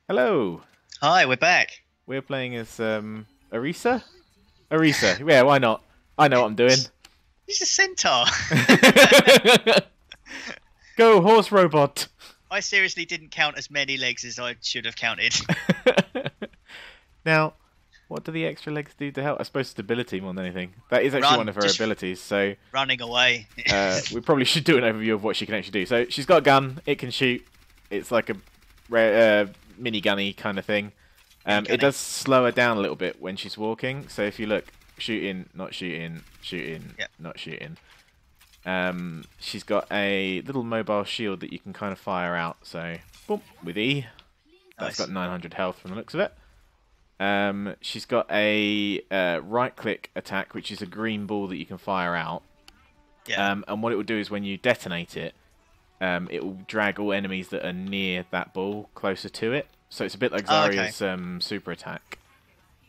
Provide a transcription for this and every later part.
Hello. Hi, we're back. We're playing as Orisa? Orisa. Yeah, why not? I know what I'm doing. He's a centaur. Go, horse robot. I seriously didn't count as many legs as I should have counted. Now, what do the extra legs do to help? I suppose stability more than anything. That is actually Run, one of her just abilities, so running away. we probably should do an overview of what she can actually do. So she's got a gun, it can shoot. It's like a rare, mini-gunny kind of thing. It does slow her down a little bit when she's walking. So if you look, shooting, not shooting, shooting, Yep. not shooting. She's got a little mobile shield that you can kind of fire out. So, boom, with E. That's Nice. got 900 health from the looks of it. She's got a right-click attack, which is a green ball that you can fire out. Yeah. And what it will do is when you detonate it, it will drag all enemies that are near that ball closer to it. So it's a bit like Zarya's super attack.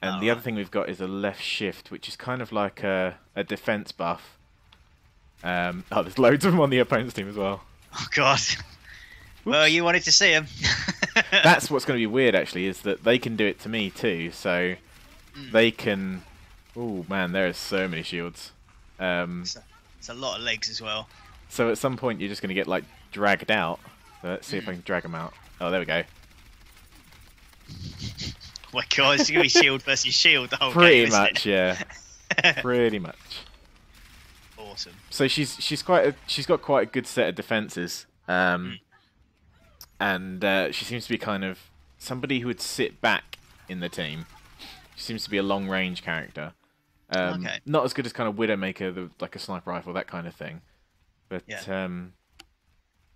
And the other thing we've got is a left shift, which is kind of like a defense buff. There's loads of them on the opponent's team as well. Oh God. Well, you wanted to see him. That's what's going to be weird, actually, is that they can do it to me too. So they can... Oh, man, there are so many shields. It's a lot of legs as well. So at some point, you're just going to get, like, dragged out. So let's see if I can drag them out. Oh, there we go. Oh my God, it's going to be shield versus shield the whole Pretty game, much, yeah. Pretty much. Awesome. So she's got quite a good set of defenses, and she seems to be kind of somebody who would sit back in the team. She seems to be a long range character. Not as good as kind of Widowmaker, like a sniper rifle, that kind of thing. But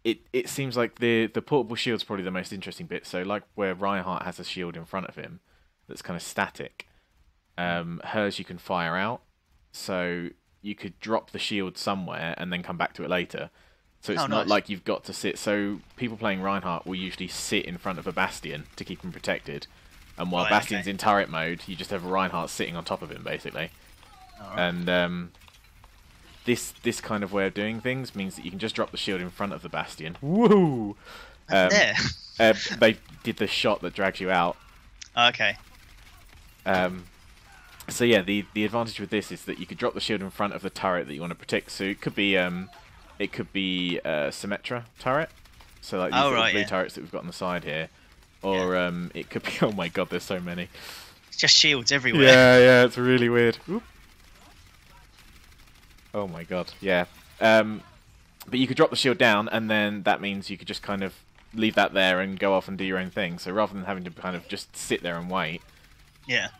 it seems like the portable shield's probably the most interesting bit. So like where Reinhardt has a shield in front of him that's kind of static, hers you can fire out. So you could drop the shield somewhere and then come back to it later. So it's not like you've got to sit. So people playing Reinhardt will usually sit in front of a Bastion to keep him protected. And while Bastion's in turret mode, you just have a Reinhardt sitting on top of him, basically. And this kind of way of doing things means that you can just drop the shield in front of the Bastion. Woo! They did the shot that drags you out. Okay. So yeah, the advantage with this is that you could drop the shield in front of the turret that you want to protect. So it could be Symmetra turret. So like these little blue turrets that we've got on the side here, or it could be. Oh my God, there's so many. It's just shields everywhere. Yeah, it's really weird. Oop. Oh my God, yeah. But you could drop the shield down, and then that means you could just kind of leave that there and go off and do your own thing. So rather than having to kind of just sit there and wait,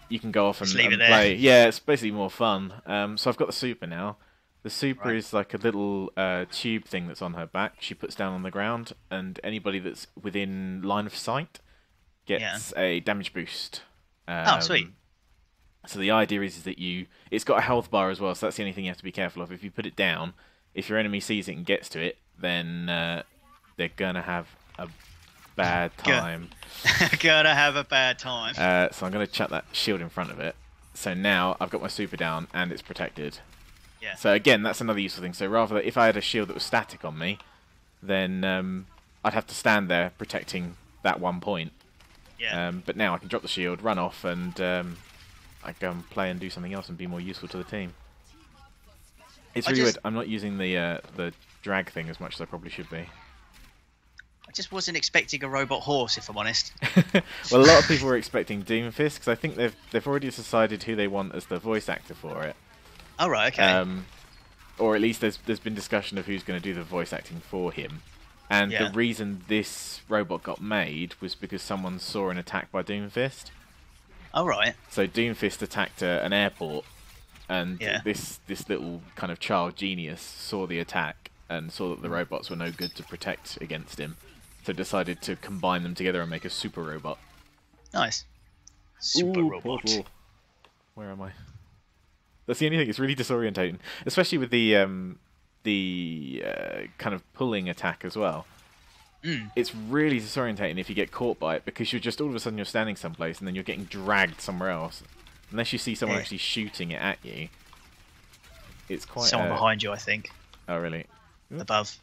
you can go off and play. Yeah, it's basically more fun. So I've got the super now. The super is like a little tube thing that's on her back. She puts down on the ground, and anybody that's within line of sight gets a damage boost. Oh, sweet. So the idea is that it's got a health bar as well, so that's the only thing you have to be careful of. If you put it down, if your enemy sees it and gets to it, then they're gonna have a bad time. Gonna have a bad time. So I'm gonna chuck that shield in front of it. So now I've got my super down and it's protected. Yeah. So again, that's another useful thing. So rather, if I had a shield that was static on me, then I'd have to stand there protecting that one point. Yeah. But now I can drop the shield, run off, and I go and play and do something else and be more useful to the team. It's really weird. I'm not using the drag thing as much as I probably should be. I just wasn't expecting a robot horse, if I'm honest. Well, a lot of people were expecting Doomfist because I think they've already decided who they want as the voice actor for it. Oh right, okay. Or at least there's been discussion of who's going to do the voice acting for him. And the reason this robot got made was because someone saw an attack by Doomfist. Oh right. So Doomfist attacked an airport, and this little kind of child genius saw the attack and saw that the robots were no good to protect against him. So decided to combine them together and make a super robot. Nice. Super robot. Where am I? That's the only thing. It's really disorientating, especially with the kind of pulling attack as well. It's really disorientating if you get caught by it because you're just all of a sudden you're standing someplace and then you're getting dragged somewhere else. Unless you see someone actually shooting it at you, it's quite. Someone behind you, I think. Oh really? Above.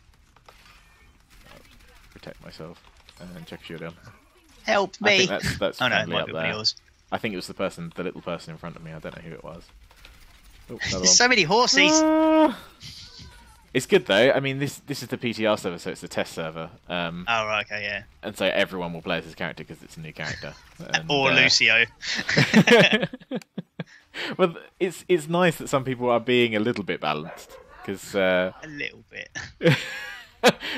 Protect myself and then check shield down. Help I me! think that's Oh no, it friendly might up be one of there. yours. I think it was the little person in front of me. I don't know who it was. Oh, another There's one. so many horses. Ah! It's good though. I mean, this is the PTR server, so it's the test server. Oh right, okay, yeah. And so everyone will play as his character because it's a new character. And, Or Lucio. well, it's nice that some people are being a little bit balanced because A little bit.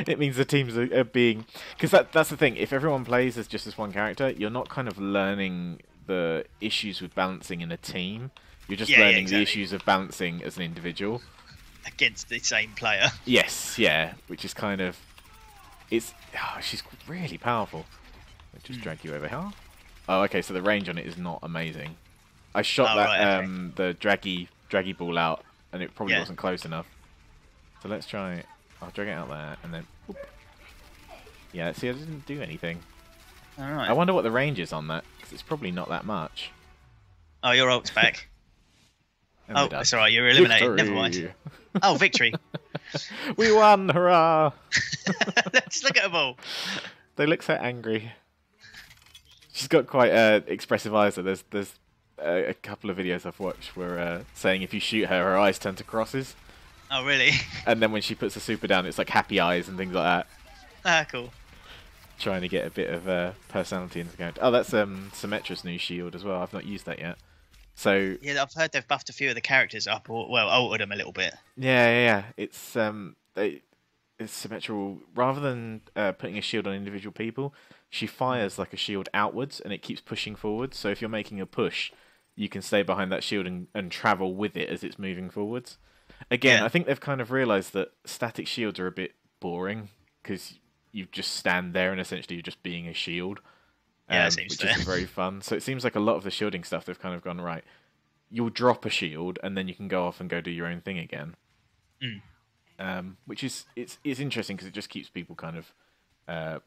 it means the teams are being, because that's the thing. If everyone plays as just as one character, you're not kind of learning the issues with balancing in a team. You're just learning exactly. the issues of balancing as an individual Against the same player. Yes, yeah, which is kind of, she's really powerful. I'll just drag you over here. Oh, okay, so the range on it is not amazing. I shot the draggy ball out, and it probably wasn't close enough. So let's try. I'll drag it out there, and then. Whoop. Yeah, see, I didn't do anything. All right. I wonder what the range is on that, because it's probably not that much. Oh, your ult's back. And Oh, that's alright, you're eliminated. Victory. Never mind. Oh, victory. We won! Hurrah! Let's look at them all. They look so angry. She's got quite expressive eyes. So there's a couple of videos I've watched where saying if you shoot her, her eyes turn to crosses. Oh, really? And then when she puts the super down, it's like happy eyes and things like that. Ah, cool. Trying to get a bit of personality into the game. Oh, that's Symmetra's new shield as well. I've not used that yet. So yeah, I've heard they've buffed a few of the characters up, or well, altered them a little bit. Yeah. It's symmetrical. Rather than putting a shield on individual people, she fires like a shield outwards, and it keeps pushing forwards. So if you're making a push, you can stay behind that shield and travel with it as it's moving forwards. Again, I think they've kind of realised that static shields are a bit boring because you just stand there and essentially you're just being a shield. Yeah, it seems which fair. isn't very fun. So it seems like a lot of the shielding stuff they've kind of gone right. You'll drop a shield and then you can go off and go do your own thing again. Which is it's interesting because it just keeps people kind of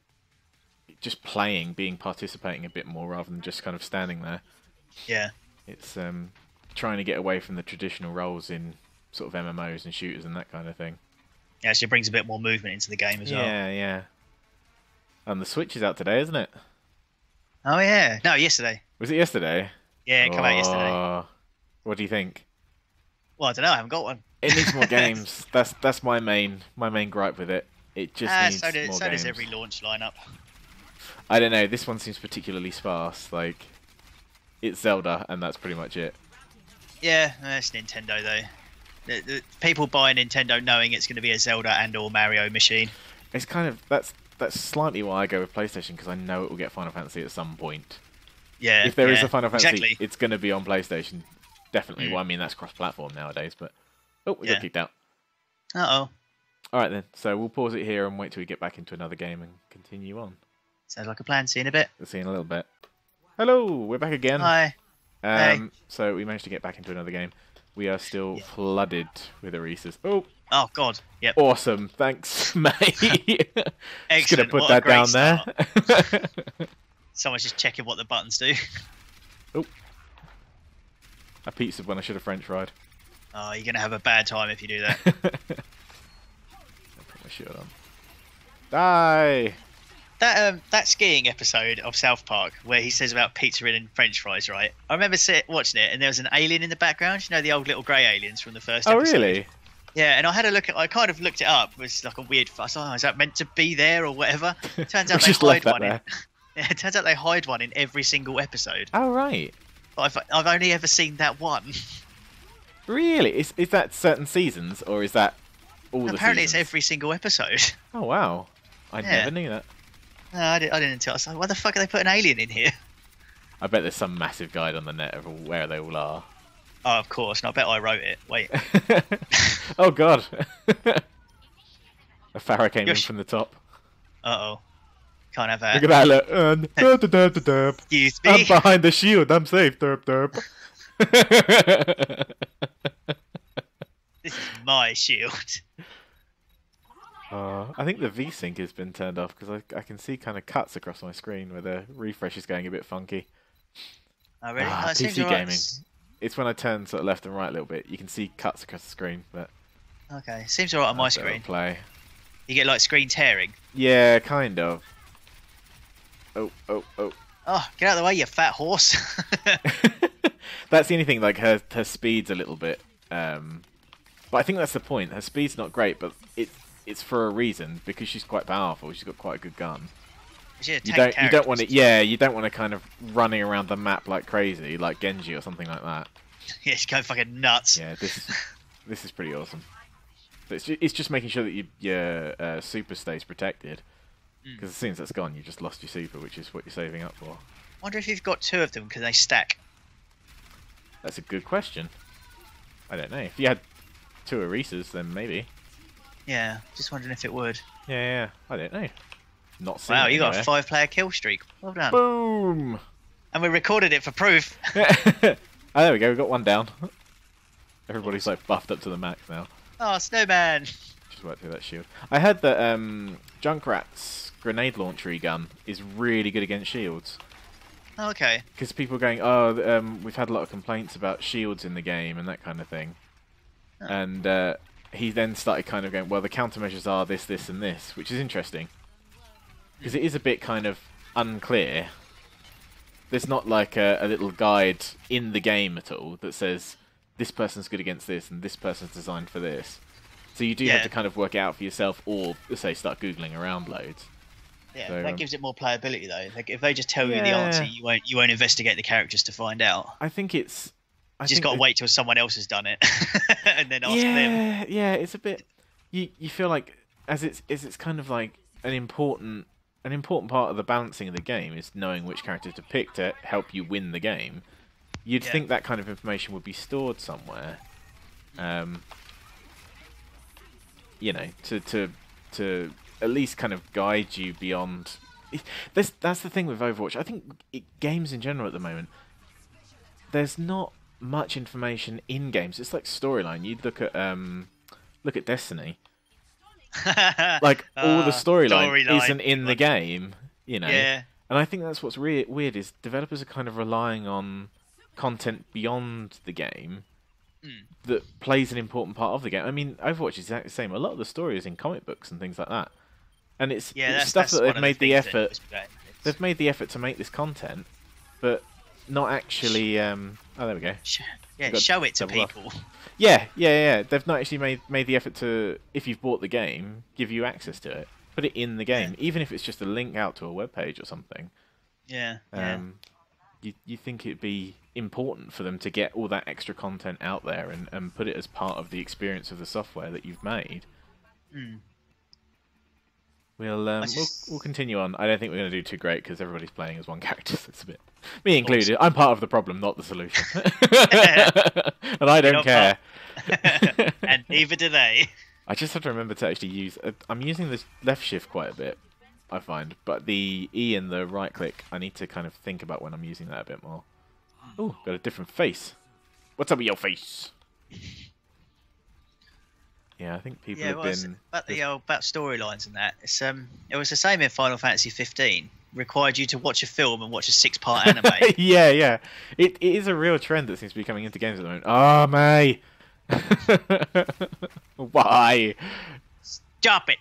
just playing, participating a bit more rather than just kind of standing there. Yeah, it's trying to get away from the traditional roles in sort of MMOs and shooters and that kind of thing. Yeah, so it brings a bit more movement into the game as well. Yeah. And the Switch is out today, isn't it? Oh yeah, no, yesterday. Was it yesterday? Yeah, it came out yesterday. What do you think? Well, I don't know. I haven't got one. It needs more games. That's my main gripe with it. It just needs more games. So does every launch lineup. I don't know. This one seems particularly sparse. Like, it's Zelda, and that's pretty much it. Yeah, that's Nintendo though. The people buy a Nintendo knowing it's going to be a Zelda and/or Mario machine. It's kind of that's slightly why I go with PlayStation because I know it will get Final Fantasy at some point. Yeah. If there is a Final Fantasy, exactly. It's going to be on PlayStation. Definitely. Well, I mean, that's cross-platform nowadays, but... Oh, we got kicked out. Uh-oh. Alright then, so we'll pause it here and wait till we get back into another game and continue on. Sounds like a plan. See you in a bit. We'll see you in a little bit. Hello, we're back again. Hi. Hey. So we managed to get back into another game. We are still flooded with Orisas. Oh, God. Yep. awesome. Thanks, mate. Just going to Excellent. put What a that great down start. there. Someone's just checking what the buttons do. Oh. I pizzaed when I should have French fried. Oh, you're going to have a bad time if you do that. I'll put my shield on. Die! That skiing episode of South Park where he says about pizza and French fries, right? I remember watching it and there was an alien in the background. You know, the old little grey aliens from the first episode? Oh, really? Yeah, and I had a look at. I kind of looked it up. It was like a weird fuss. Oh, is that meant to be there or whatever? Turns out they hide one. Yeah, it turns out they hide one in every single episode. Oh, right. But I've only ever seen that one. Really? Is that certain seasons or is that all the seasons? Apparently, it's every single episode. Oh, wow. I never knew that. No, I didn't until I was like, why the fuck are they putting an alien in here? I bet there's some massive guide on the net of where they all are. Oh, of course. And I bet I wrote it. Wait. Oh, God. A Pharaoh came in from the top. Uh-oh. Can't have that. Look at that, look. Excuse me. I'm behind the shield. I'm safe. Derp, derp. This is my shield. I think the V-Sync has been turned off because I can see kind of cuts across my screen where the refresh is going a bit funky. Oh, really? PC gaming. It's when I turn sort of left and right a little bit. You can see cuts across the screen, but okay, seems alright on my screen. Play. You get like screen tearing. Yeah, kind of. Oh. Oh, get out of the way, you fat horse. That's the only thing. Like her speed's a little bit. But I think that's the point. Her speed's not great, but it's for a reason because she's quite powerful. She's got quite a good gun. You don't want it. Yeah, you don't want to kind of running around the map like crazy, like Genji or something like that. Yeah, she's going fucking nuts. Yeah, this is pretty awesome. But it's just making sure that your super stays protected. Because as soon as that's gone, you just lost your super, which is what you're saving up for. I wonder if you've got 2 of them because they stack. That's a good question. I don't know. If you had 2 Orisas, then maybe. Yeah, just wondering if it would. Yeah. I don't know. Not seen Wow, it you got a anywhere. 5-player kill streak. Well done. Boom! And we recorded it for proof. Oh, there we go. We got one down. Everybody's like buffed up to the max now. Oh, Snowman. Just worked through that shield. I heard that Junkrat's grenade launcher gun is really good against shields. Oh, okay. Because people are going, oh, we've had a lot of complaints about shields in the game and that kind of thing. Oh. And he then started kind of going, well, the countermeasures are this, this, and this, which is interesting. Because it is a bit kind of unclear. There's not like a little guide in the game at all that says this person's good against this and this person's designed for this. So you do have to kind of work it out for yourself or, say, start Googling around loads. Yeah, so, that gives it more playability though. Like if they just tell you the answer, you won't investigate the characters to find out. I think it's... You just got to wait till someone else has done it and then ask them. Yeah, it's a bit... You feel like, as it's kind of like an important part of the balancing of the game is knowing which character to pick to help you win the game. You'd think that kind of information would be stored somewhere. You know, to at least kind of guide you beyond... That's the thing with Overwatch. I think games in general at the moment, there's not much information in games. It's like storyline. You look at Destiny. Like all the storyline isn't in the game, you know. Yeah. And I think that's what's weird is developers are kind of relying on content beyond the game that plays an important part of the game. I mean, Overwatch is exactly the same. A lot of the story is in comic books and things like that. And it's stuff that they've made the effort. They've made the effort to make this content, but not actually. Oh, there we go. Show it to people. Yeah. They've not actually made the effort to, if you've bought the game, give you access to it. Put it in the game, even if it's just a link out to a web page or something. Yeah. You think it'd be important for them to get all that extra content out there and put it as part of the experience of the software that you've made. We'll continue on. I don't think we're going to do too great because everybody's playing as one character. So it's a bit me included. I'm part of the problem, not the solution, and I don't care. And neither do they. I just have to remember to actually use... I'm using this left shift quite a bit, I find. But the E and the right click, I need to kind of think about when I'm using that a bit more. Ooh, got a different face. What's up with your face? Yeah, I think people have been... About storylines and that. It was the same in Final Fantasy 15. Required you to watch a film and watch a 6-part anime. Yeah. It is a real trend that seems to be coming into games at the moment. Oh, May! Why? Stop it!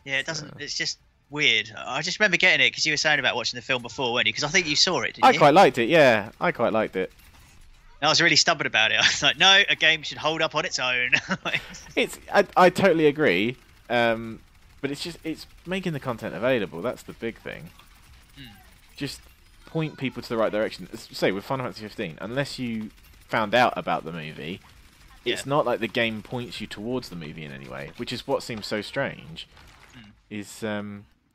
Yeah, it doesn't. It's just weird. I just remember getting it because you were saying about watching the film before, weren't you? Because I think you saw it. Didn't you? I quite liked it. Yeah, I quite liked it. I was really stubborn about it. I was like, no, a game should hold up on its own. I totally agree. But it's making the content available. That's the big thing. Just point people to the right direction. Say with Final Fantasy 15, unless you found out about the movie, it's not like the game points you towards the movie in any way, which is what seems so strange. Is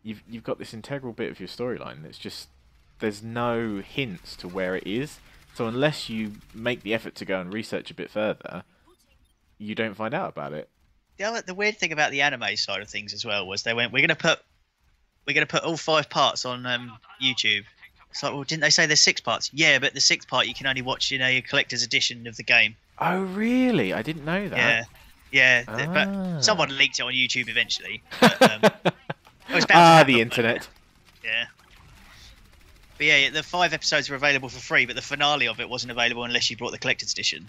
you've got this integral bit of your storyline that's just there's no hints to where it is. So unless you make the effort to go and research a bit further, you don't find out about it. The weird thing about the anime side of things as well was they went, we're gonna put all 5 parts on YouTube. It's like, well, didn't they say there's 6 parts? Yeah, but the 6th part you can only watch in a collector's edition of the game. Oh, really? I didn't know that. Yeah. But someone leaked it on YouTube eventually. But, it was about the internet. Yeah. But yeah, the 5 episodes were available for free, but the finale of it wasn't available unless you bought the collector's edition.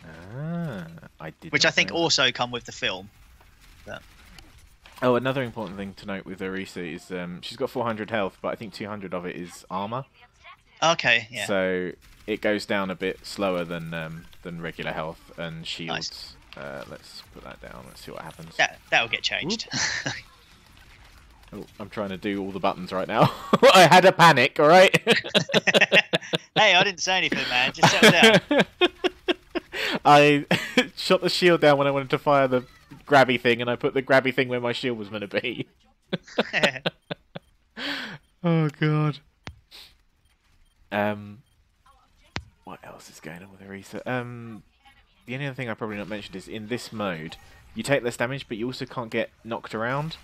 I did. Which I think also come with the film. But... Oh, another important thing to note with Orisa is she's got 400 health, but I think 200 of it is armor. Okay, yeah. So it goes down a bit slower than regular health and shields. Nice. Let's put that down. Let's see what happens. That'll get changed. Oh, I'm trying to do all the buttons right now. I had a panic, all right? Hey, I didn't say anything, man. Just settle down. I shot the shield down when I wanted to fire the grabby thing, and I put the grabby thing where my shield was meant to be. Oh, God. What else is going on with Orisa? The only other thing I probably not mentioned is in this mode, you take less damage, but you also can't get knocked around.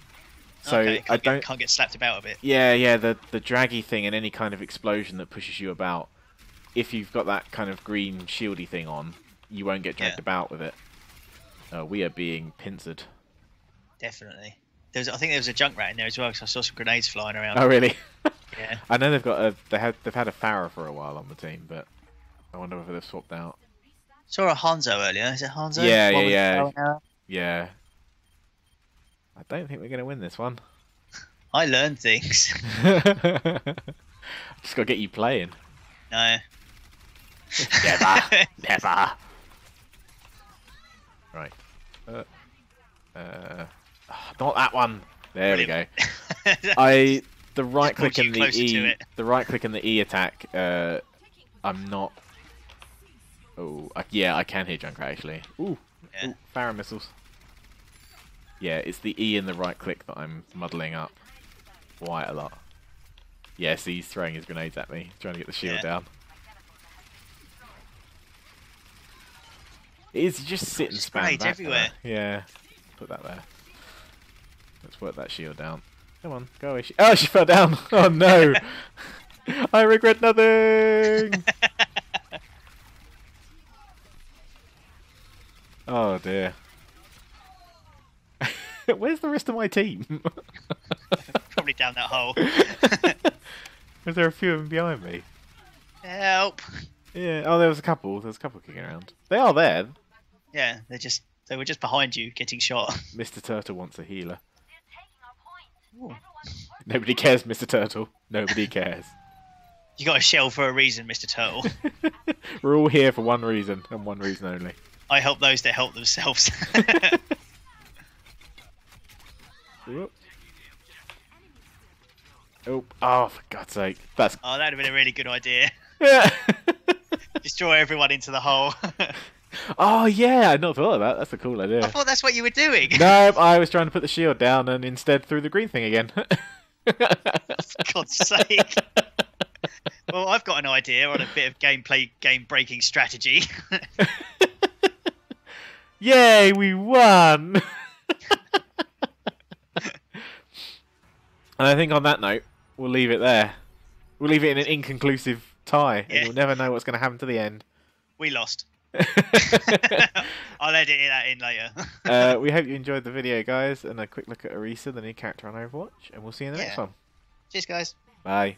So okay, I don't can't get slapped about a bit. Yeah, the draggy thing and any kind of explosion that pushes you about. If you've got that kind of green shieldy thing on, you won't get dragged about with it. We are being pincered. Definitely. I think there was a junk rat in there as well because I saw some grenades flying around. Oh really? Yeah. I know they've got they've had a Farah for a while on the team, but I wonder whether they've swapped out. Saw a Hanzo earlier. Is it Hanzo? Yeah. I don't think we're going to win this one. I learned things. Just got to get you playing. No. Never. Right. Not that one. There Brilliant. we go. The right click and the closer to E. it. The right click and the E attack. I'm not. Oh, yeah, I can hit Junkrat actually. Ooh, Farah missiles. Yeah, it's the E and the right click that I'm muddling up quite a lot. Yeah, see, he's throwing his grenades at me, trying to get the shield down. It is just sit and spam grenades back everywhere. there. Yeah, put that there. Let's work that shield down. Come on, go away. Oh, she fell down. Oh no, I regret nothing. Oh dear. Where's the rest of my team? Probably down that hole. Was there a few of them behind me? Help. Yeah. Oh, there was a couple. There was a couple kicking around. They are there. Yeah, they were just behind you getting shot. Mr. Turtle wants a healer. Ooh. Nobody cares, Mr. Turtle. Nobody cares. You got a shell for a reason, Mr. Turtle. We're all here for one reason and one reason only. I help those that help themselves. Oh, for God's sake. That's... Oh, that'd have been a really good idea. Yeah. Destroy everyone into the hole. Oh, yeah. I'd not thought of that. That's a cool idea. I thought that's what you were doing. No, I was trying to put the shield down and instead threw the green thing again. For God's sake. Well, I've got an idea on a bit of game-breaking strategy. Yay, we won! And I think on that note, we'll leave it there. We'll leave it in an inconclusive tie, and you'll never know what's going to happen to the end. We lost. I'll edit that in later. We hope you enjoyed the video, guys, and a quick look at Orisa, the new character on Overwatch, and we'll see you in the next one. Cheers, guys. Bye.